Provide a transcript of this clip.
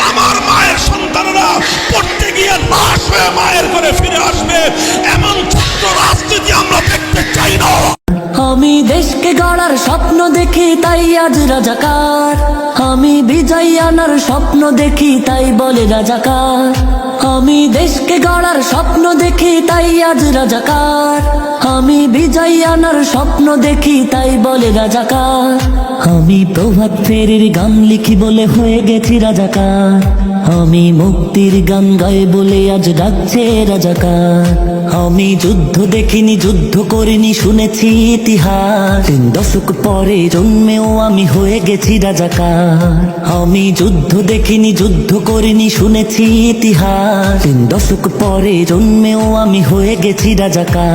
আমার মায়ের সন্তানরা পড়তে গিয়ে লাশ হয়ে মায়ের ঘরে ফিরে আসবে, এমন ছাত্র রাজনীতি আমরা দেখতে চাই না। আমি দেশকে গড়ার স্বপ্ন দেখি তাই আজ রাজাকার, আমি বিজয় আনার স্বপ্ন দেখি তাই বলে রাজাকার। আমি দেশকে গড়ার স্বপ্ন দেখি তাই আজ রাজাকার, আমি বিজয় আনার স্বপ্ন দেখি তাই বলে রাজাকার। আমি প্রভাত ফেরির গান লিখি বলে হয়ে গেছি রাজাকার, আমি মুক্তির গান গাই বলে আজ ডাকছে রাজাকার। আমি যুদ্ধ দেখিনি, যুদ্ধ করিনি, শুনেছি ইতিহাস, 3 দশক পরে জন্মেও আমি হয়ে গেছি রাজাকার। আমি যুদ্ধ দেখিনি, যুদ্ধ করিনি, শুনেছি ইতিহাস, 3 দশক পরে জন্মেও আমি হয়ে গেছি রাজাকার।